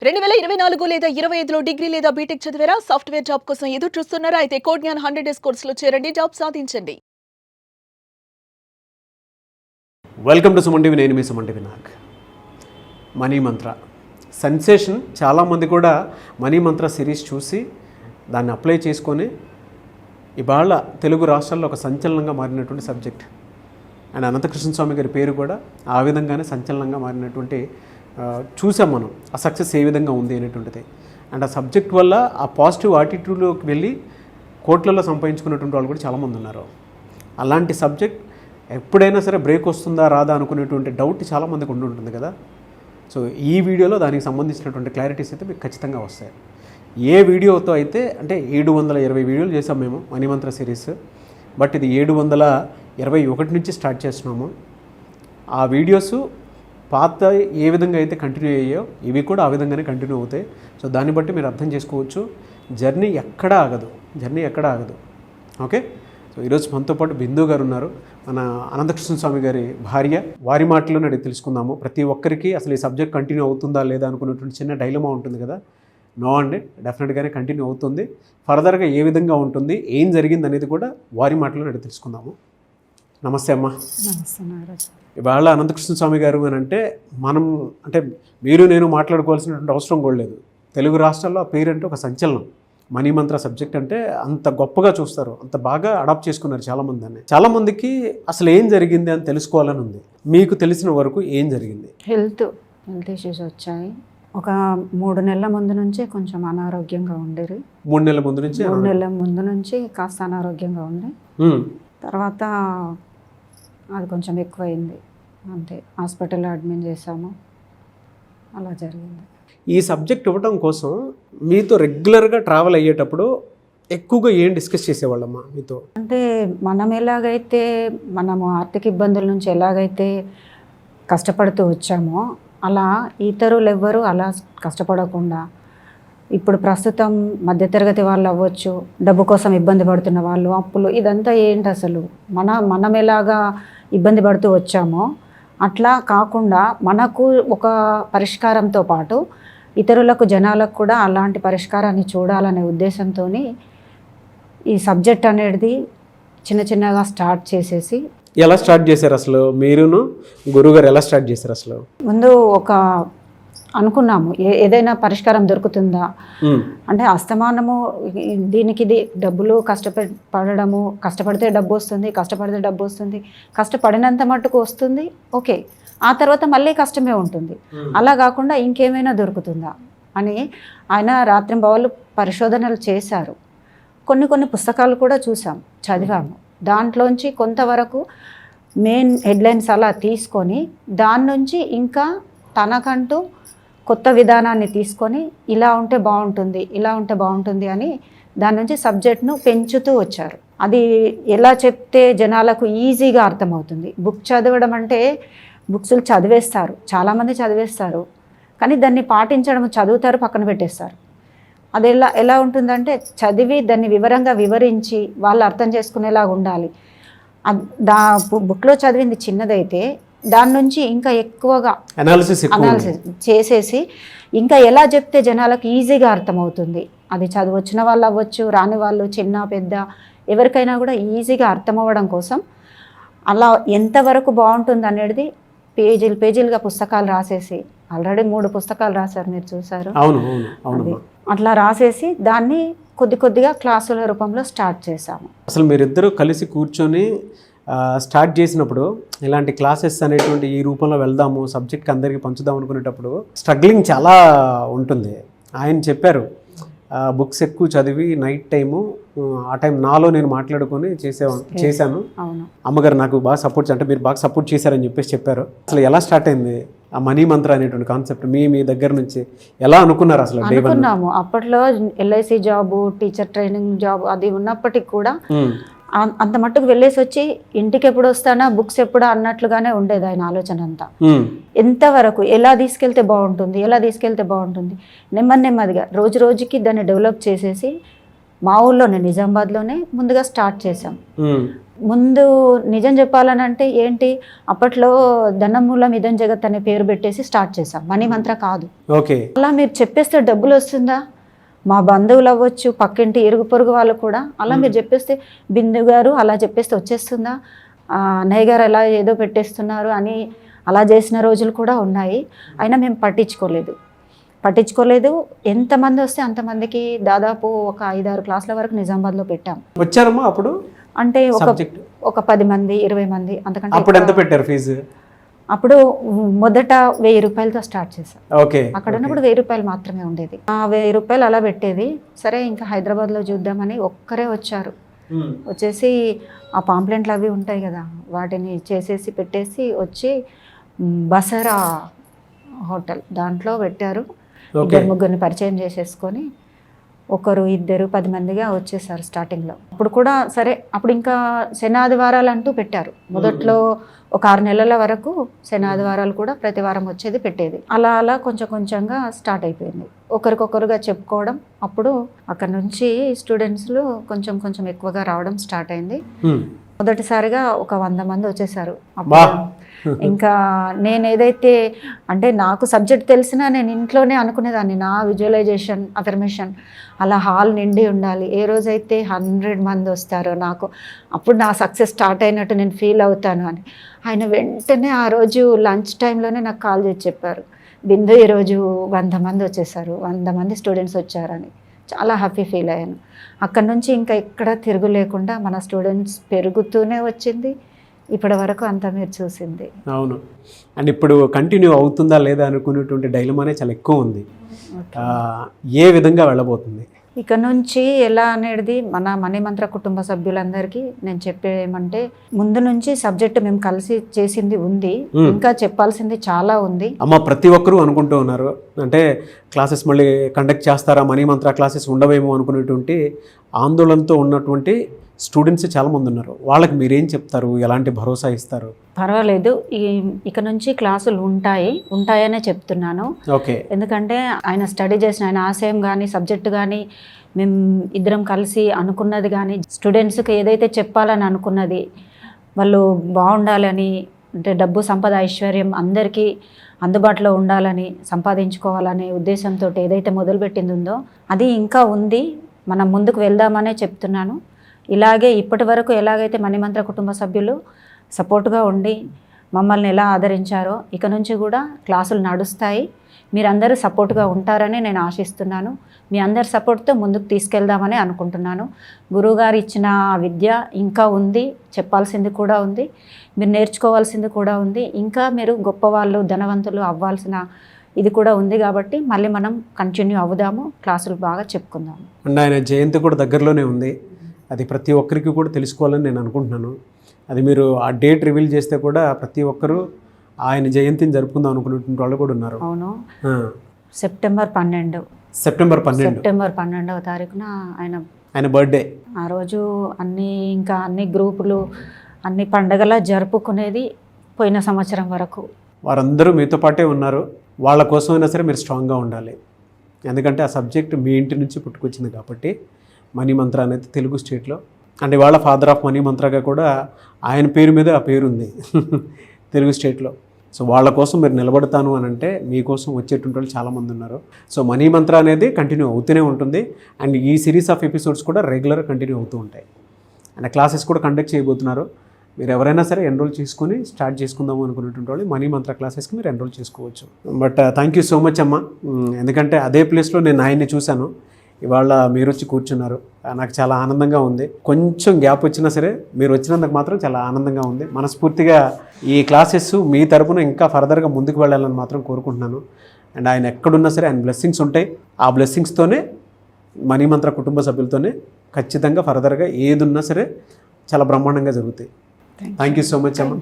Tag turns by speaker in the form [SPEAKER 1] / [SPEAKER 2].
[SPEAKER 1] 2024 లేదా 25లో డిగ్రీ లేదా బీటెక్ చదివారా? సాఫ్ట్వేర్ జాబ్ కోసం ఎదురు చూస్తున్నారా? అయితే కోడ్ జ్ఞాన్ 100 డేస్ కోర్సులో చేరండి, జాబ్ సాధించండి.
[SPEAKER 2] Welcome to Suman TV. నేను మీ సుమన్ టీవీ. నాకు మనీ మంత్ర సెన్సేషన్. చాలామంది కూడా మనీ మంత్ర సిరీస్ చూసి దాన్ని అప్లై చేసుకొని ఇవాళ తెలుగు రాష్ట్రాల్లో ఒక సంచలనంగా మారినటువంటి సబ్జెక్ట్. అండ్ అనంతకృష్ణ స్వామి గారి పేరు కూడా ఆ విధంగానే సంచలనంగా మారినటువంటి చూసాం మనం. ఆ సక్సెస్ ఏ విధంగా ఉంది అనేటువంటిది. అండ్ ఆ సబ్జెక్ట్ వల్ల ఆ పాజిటివ్ యాటిట్యూడ్లోకి వెళ్ళి కోట్లలో సంపాదించుకున్నటువంటి వాళ్ళు కూడా చాలామంది ఉన్నారు. అలాంటి సబ్జెక్ట్ ఎప్పుడైనా సరే బ్రేక్ వస్తుందా రాదా అనుకునేటువంటి డౌట్ చాలామందికి ఉంటుంది కదా. సో ఈ వీడియోలో దానికి సంబంధించినటువంటి క్లారిటీస్ అయితే మీకు ఖచ్చితంగా వస్తాయి. ఏ వీడియోతో అయితే అంటే 720 వీడియోలు చేసాం మేము మణిమంత్ర సిరీస్. బట్ ఇది 721 నుంచి స్టార్ట్ చేస్తున్నాము. ఆ వీడియోస్ పాత ఏ విధంగా అయితే కంటిన్యూ అయ్యాయో ఇవి కూడా ఆ విధంగానే కంటిన్యూ అవుతాయి. సో దాన్ని బట్టి మీరు అర్థం చేసుకోవచ్చు, జర్నీ ఎక్కడా ఆగదు. ఓకే. సో ఈరోజు మనతో పాటు బిందు గారు ఉన్నారు, మన అనంతకృష్ణ స్వామి గారి భార్య. వారి మాటలను అడిగి తెలుసుకుందాము. ప్రతి ఒక్కరికి అసలు ఈ సబ్జెక్ట్ కంటిన్యూ అవుతుందా లేదా అనుకున్నటువంటి చిన్న డైలమా ఉంటుంది కదా. నో అండి, డెఫినెట్గానే కంటిన్యూ అవుతుంది. ఫర్దర్గా ఏ విధంగా ఉంటుంది, ఏం జరిగింది అనేది కూడా వారి మాటలను అడిగి తెలుసుకుందాము. నమస్తే అమ్మా. ఇవాళ అనంతకృష్ణ స్వామి గారు అని అంటే మనం అంటే మీరు నేను మాట్లాడుకోవాల్సినటువంటి అవసరం కూడా లేదు. తెలుగు రాష్ట్రాల్లో ఆ పేరు అంటే ఒక సంచలనం. మనీ మంత్ర సబ్జెక్ట్ అంటే అంత గొప్పగా చూస్తారు, అంత బాగా అడాప్ట్ చేసుకున్నారు చాలామంది. అని చాలామందికి అసలు ఏం జరిగింది అని తెలుసుకోవాలని ఉంది. మీకు తెలిసిన వరకు ఏం జరిగింది?
[SPEAKER 3] హెల్త్ ఇష్యూస్ వచ్చాయి. ఒక 3 నెలల ముందు నుంచి కొంచెం అనారోగ్యంగా ఉండేది.
[SPEAKER 2] 3 నెలల ముందు నుంచి
[SPEAKER 3] కాస్త అనారోగ్యంగా ఉండే. తర్వాత అది కొంచెం ఎక్కువైంది, అంతే. హాస్పిటల్లో అడ్మిట్ చేసాము, అలా జరిగింది.
[SPEAKER 2] ఈ సబ్జెక్ట్ ఇవ్వడం కోసం మీతో రెగ్యులర్గా ట్రావెల్ అయ్యేటప్పుడు ఎక్కువగా ఏం డిస్కస్ చేసేవాళ్ళమ్మా మీతో?
[SPEAKER 3] అంటే మనము ఆర్థిక ఇబ్బందుల నుంచి ఎలాగైతే కష్టపడుతూ వచ్చామో అలా ఇతరులు ఎవ్వరూ అలా కష్టపడకుండా, ఇప్పుడు ప్రస్తుతం మధ్యతరగతి వాళ్ళు అవ్వచ్చు, డబ్బు కోసం ఇబ్బంది పడుతున్న వాళ్ళు, అప్పులు, ఇదంతా ఏంటి అసలు మనం ఎలాగా ఇబ్బంది పడుతూ వచ్చామో అట్లా కాకుండా మనకు ఒక పరిష్కారంతో పాటు ఇతరులకు, జనాలకు కూడా అలాంటి పరిష్కారాన్ని చూడాలనే ఉద్దేశంతో ఈ సబ్జెక్ట్ అనేది చిన్నగా స్టార్ట్ చేసేసి.
[SPEAKER 2] ఎలా స్టార్ట్ చేశారు అసలు? మీరును గురుగారు ఎలా స్టార్ట్ చేశారు అసలు?
[SPEAKER 3] ముందు అనుకున్నాము ఏదైనా పరిష్కారం దొరుకుతుందా అంటే, అస్తమానము దీనికి డబ్బులు కష్టపడితే డబ్బు వస్తుంది, కష్టపడినంత మట్టుకు వస్తుంది, ఓకే. ఆ తర్వాత మళ్ళీ కష్టమే ఉంటుంది. అలా కాకుండా ఇంకేమైనా దొరుకుతుందా అని ఆయన రాత్రింబవళ్ళు పరిశోధనలు చేశారు. కొన్ని పుస్తకాలు కూడా చదివాము. దాంట్లోంచి కొంతవరకు మెయిన్ హెడ్లైన్స్ అలా తీసుకొని దాని నుంచి ఇంకా తనకంటూ కొత్త విధానాన్ని తీసుకొని ఇలా ఉంటే బాగుంటుంది అని దాని నుంచి సబ్జెక్ట్ను పెంచుతూ వచ్చారు. అది ఎలా చెప్తే జనాలకు ఈజీగా అర్థమవుతుంది. బుక్ చదవడం అంటే బుక్స్లు చాలామంది చదివేస్తారు, కానీ దాన్ని పాటించడం, చదువుతారు, పక్కన పెట్టేస్తారు. అది ఎలా ఉంటుందంటే చదివి దాన్ని వివరంగా వివరించి వాళ్ళు అర్థం చేసుకునేలాగా ఉండాలి. బుక్లో చదివింది చిన్నదైతే దాని నుంచి ఇంకా ఎక్కువగా అనాలిసిస్ చేసేసి ఇంకా ఎలా చెప్తే జనాలకు ఈజీగా అర్థమవుతుంది. అది చదువు వచ్చిన వాళ్ళు అవ్వచ్చు, రాని వాళ్ళు, చిన్న పెద్ద ఎవరికైనా కూడా ఈజీగా అర్థమవ్వడం కోసం అలా ఎంతవరకు బాగుంటుంది అనేది పేజీలుగా పుస్తకాలు రాసేసి, ఆల్రెడీ 3 పుస్తకాలు రాశారు, మీరు చూసారు.
[SPEAKER 2] అవును.
[SPEAKER 3] అట్లా రాసేసి దాన్ని కొద్దిగా క్లాసుల రూపంలో స్టార్ట్ చేశాము.
[SPEAKER 2] అసలు మీరిద్దరూ కలిసి కూర్చొని స్టార్ట్ చేసినప్పుడు ఇలాంటి క్లాసెస్ అనేటువంటి ఈ రూపంలో వెళ్దాము, సబ్జెక్ట్కి అందరికీ పంచుదాం అనుకునేటప్పుడు స్ట్రగ్లింగ్ చాలా ఉంటుంది. ఆయన చెప్పారు బుక్స్ ఎక్కువ చదివి నైట్ టైము, ఆ టైం నాలో నేను మాట్లాడుకొని చేశాను. అమ్మగారు నాకు బాగా సపోర్ట్, అంటే మీరు బాగా సపోర్ట్ చేశారని చెప్పారు. అసలు ఎలా స్టార్ట్ అయింది ఆ మనీ మంత్ర అనేటువంటి కాన్సెప్ట్ మీ దగ్గర నుంచి? ఎలా అనుకున్నారు అసలు?
[SPEAKER 3] అనుకున్నాము అప్పట్లో LIC job, teacher training job అది ఉన్నప్పటికి కూడా అంత మట్టుకు వెళ్ళేసి వచ్చి ఇంటికి ఎప్పుడు వస్తానా, బుక్స్ ఎప్పుడా అన్నట్లుగానే ఉండేది ఆయన ఆలోచన అంతా. ఎంతవరకు ఎలా తీసుకెళ్తే బాగుంటుంది నెమ్మదిగా రోజుకి దాన్ని డెవలప్ చేసేసి మా ఊళ్ళోనే, నిజామాబాద్లోనే ముందుగా స్టార్ట్ చేసాం. ముందు నిజం చెప్పాలనంటే ఏంటి, అప్పట్లో ధనమూలం ఇదం జగత్ అనే పేరు పెట్టేసి స్టార్ట్ చేశాం, మనీ మంత్ర కాదు.
[SPEAKER 2] ఓకే.
[SPEAKER 3] అలా మీరు చెప్పేస్తే డబ్బులు వస్తుందా? మా బంధువులు అవ్వచ్చు, పక్కింటి ఇరుగు పొరుగు వాళ్ళు కూడా అలా మీరు చెప్పేస్తే, బిందు గారు అలా చెప్పేస్తే వచ్చేస్తుందా, అన్నయ్య గారు అలా ఏదో పెట్టేస్తున్నారు అని అలా చేసిన రోజులు కూడా ఉన్నాయి. అయినా మేము పట్టించుకోలేదు. ఎంతమంది వస్తే అంతమందికి దాదాపు ఒక 5-6 క్లాసుల వరకు నిజామాబాద్లో పెట్టాం.
[SPEAKER 2] వచ్చారమ్మా అప్పుడు?
[SPEAKER 3] అంటే ఒక 10 మంది 20 మంది అంతకంటే.
[SPEAKER 2] అప్పుడు ఎంత పెట్టారు ఫీజు?
[SPEAKER 3] అప్పుడు మొదట 1000 రూపాయలతో స్టార్ట్ చేశాం.
[SPEAKER 2] ఓకే.
[SPEAKER 3] అక్కడ ఉన్నప్పుడు 1000 రూపాయలు మాత్రమే ఉండేది. 1000 రూపాయలు అలా పెట్టేది. సరే ఇంకా హైదరాబాద్లో చూద్దామని ఒక్కరే వచ్చారు. వచ్చేసి ఆ పాంప్లెంట్లు అవి ఉంటాయి కదా, వాటిని చేసేసి పెట్టేసి వచ్చి బసరా హోటల్ దాంట్లో పెట్టారు. 2-3 పరిచయం చేసేసుకొని 1-2 10 మందిగా వచ్చేసారు స్టార్టింగ్లో. అప్పుడు కూడా సరే, అప్పుడు ఇంకా శనాదివారాలు అంటూ పెట్టారు. మొదట్లో ఒక 6 నెలల వరకు శనాదివారాలు కూడా ప్రతి వారం వచ్చేది పెట్టేది. అలా అలా కొంచెంగా స్టార్ట్ అయిపోయింది, ఒకరికొకరుగా చెప్పుకోవడం. అప్పుడు అక్కడ నుంచి స్టూడెంట్స్లు కొంచెం ఎక్కువగా రావడం స్టార్ట్ అయింది. మొదటిసారిగా ఒక 100 మంది వచ్చేసారు. అప్పుడు ఇంకా నేను ఏదైతే అంటే నాకు సబ్జెక్ట్ తెలిసినా నేను ఇంట్లోనే అనుకునేదాన్ని, నా విజువలైజేషన్ అఫర్మేషన్ అలా హాల్ నిండి ఉండాలి. ఏ రోజైతే 100 మంది వస్తారో నాకు అప్పుడు నా సక్సెస్ స్టార్ట్ అయినట్టు నేను ఫీల్ అవుతాను అని. ఆయన వెంటనే ఆ రోజు లంచ్ టైంలోనే నాకు కాల్ చేసి చెప్పారు, బిందు ఈరోజు 100 మంది వచ్చేసారు, 100 మంది స్టూడెంట్స్ వచ్చారని. చాలా హ్యాపీ ఫీల్ అయ్యాను. అక్కడ నుంచి ఇంకా ఎక్కడ తిరుగు లేకుండా మన స్టూడెంట్స్ పెరుగుతూనే వచ్చింది. ఇప్పటి వరకు అంతా మీరు చూసింది.
[SPEAKER 2] అవును. అండ్ ఇప్పుడు కంటిన్యూ అవుతుందా లేదా అనుకునేటువంటి డైలమానే చాలా ఎక్కువ ఉంది. ఏ విధంగా వెళ్ళబోతుంది
[SPEAKER 3] ఇక నుంచి ఎలా అనేది మన మణిమంత్ర కుటుంబ సభ్యులందరికీ నేను చెప్పేమంటే, ముందు నుంచి సబ్జెక్ట్ మేము కలిసి చేసింది ఉంది, ఇంకా చెప్పాల్సింది చాలా ఉంది.
[SPEAKER 2] అమ్మ ప్రతి ఒక్కరూ అనుకుంటూ ఉన్నారు, అంటే క్లాసెస్ మళ్ళీ కండక్ట్ చేస్తారా, మణిమంత్ర క్లాసెస్ ఉండవేమో అనుకునేటువంటి ఆందోళనతో ఉన్నటువంటి స్టూడెంట్స్ చాలామంది ఉన్నారు. వాళ్ళకి మీరేం చెప్తారు, ఎలాంటి భరోసా ఇస్తారు?
[SPEAKER 3] పర్వాలేదు, ఇక నుంచి క్లాసులు ఉంటాయనే చెప్తున్నాను.
[SPEAKER 2] ఓకే.
[SPEAKER 3] ఎందుకంటే ఆయన స్టడీ చేసిన ఆయన ఆశయం కానీ సబ్జెక్టు కానీ మేము ఇద్దరం కలిసి అనుకున్నది కానీ, స్టూడెంట్స్కి ఏదైతే చెప్పాలని అనుకున్నది, వాళ్ళు బాగుండాలని, అంటే డబ్బు సంపద ఐశ్వర్యం అందరికీ అందుబాటులో ఉండాలని, సంపాదించుకోవాలనే ఉద్దేశంతో ఏదైతే మొదలుపెట్టింది ఉందో అది ఇంకా ఉంది. మనం ముందుకు వెళ్దామనే చెప్తున్నాను. ఇలాగే ఇప్పటి వరకు ఎలాగైతే మణిమంత్ర కుటుంబ సభ్యులు సపోర్ట్గా ఉండి మమ్మల్ని ఎలా ఆదరించారో ఇక నుంచి కూడా క్లాసులు నడుస్తాయి. మీరందరూ సపోర్ట్గా ఉంటారని నేను ఆశిస్తున్నాను. మీ అందరి సపోర్ట్తో ముందుకు తీసుకెళ్దామని అనుకుంటున్నాను. గురువుగారు ఇచ్చిన విద్య ఇంకా ఉంది, చెప్పాల్సింది కూడా ఉంది, మీరు నేర్చుకోవాల్సింది కూడా ఉంది, ఇంకా మీరు గొప్పవాళ్ళు ధనవంతులు అవ్వాల్సిన ఇది కూడా ఉంది. కాబట్టి మళ్ళీ మనం కంటిన్యూ అవుదాము, క్లాసులు బాగా చెప్పుకుందాము.
[SPEAKER 2] అండ్ ఆయన జయంతి కూడా దగ్గరలోనే ఉంది, అది ప్రతి ఒక్కరికి కూడా తెలుసుకోవాలని నేను అనుకుంటున్నాను. అది మీరు ఆ డేట్ రివీల్ చేస్తే కూడా ప్రతి ఒక్కరూ ఆయన జయంతిని జరుపుకుందాం అనుకునేటువంటి వాళ్ళు కూడా ఉన్నారు.
[SPEAKER 3] అవును, సెప్టెంబర్ 12వ తారీఖున ఆయన
[SPEAKER 2] బర్త్డే.
[SPEAKER 3] ఆ రోజు అన్ని గ్రూపులు అన్ని పండగలా జరుపుకునేది పోయిన సంవత్సరం వరకు.
[SPEAKER 2] వారందరూ మీతో పాటే ఉన్నారు. వాళ్ళ కోసమైనా సరే మీరు స్ట్రాంగ్గా ఉండాలి. ఎందుకంటే ఆ సబ్జెక్ట్ మీ ఇంటి నుంచి పుట్టుకొచ్చింది కాబట్టి. మణిమంత్ర అనేది తెలుగు స్టేట్లో, అంటే వాళ్ళ ఫాదర్ ఆఫ్ మణిమంత్రగా కూడా ఆయన పేరు మీద ఆ పేరు ఉంది తెలుగు స్టేట్లో. సో వాళ్ళ కోసం మీరు నిలబడతాను అని అంటే మీకోసం వచ్చేటువంటి వాళ్ళు చాలామంది ఉన్నారు. సో మణిమంత్ర అనేది కంటిన్యూ అవుతూనే ఉంటుంది. అండ్ ఈ సిరీస్ ఆఫ్ ఎపిసోడ్స్ కూడా రెగ్యులర్గా కంటిన్యూ అవుతూ ఉంటాయి. అండ్ క్లాసెస్ కూడా కండక్ట్ చేయబోతున్నారు. మీరు ఎవరైనా సరే ఎన్రోల్ చేసుకొని స్టార్ట్ చేసుకుందాము అనుకునేటువంటి వాళ్ళు మణిమంత్ర క్లాసెస్కి మీరు ఎన్రోల్ చేసుకోవచ్చు. But thank you so much అమ్మ. ఎందుకంటే అదే ప్లేస్లో నేను ఆయన్ని చూశాను, ఇవాళ మీరు వచ్చి కూర్చున్నారు. నాకు చాలా ఆనందంగా ఉంది. కొంచెం గ్యాప్ వచ్చినా సరే మీరు వచ్చినందుకు మాత్రం చాలా ఆనందంగా ఉంది. మనస్ఫూర్తిగా ఈ క్లాసెస్ మీ తరపున ఇంకా ఫర్దర్గా ముందుకు వెళ్ళాలని మాత్రం కోరుకుంటున్నాను. అండ్ ఆయన ఎక్కడున్నా సరే ఆయన బ్లెస్సింగ్స్ ఉంటాయి. ఆ బ్లెస్సింగ్స్తోనే మణిమంత్ర కుటుంబ సభ్యులతోనే ఖచ్చితంగా ఫర్దర్గా ఏది ఉన్నా సరే చాలా బ్రహ్మాండంగా జరుగుతాయి. థ్యాంక్ యూ సో మచ్ అమ్మ.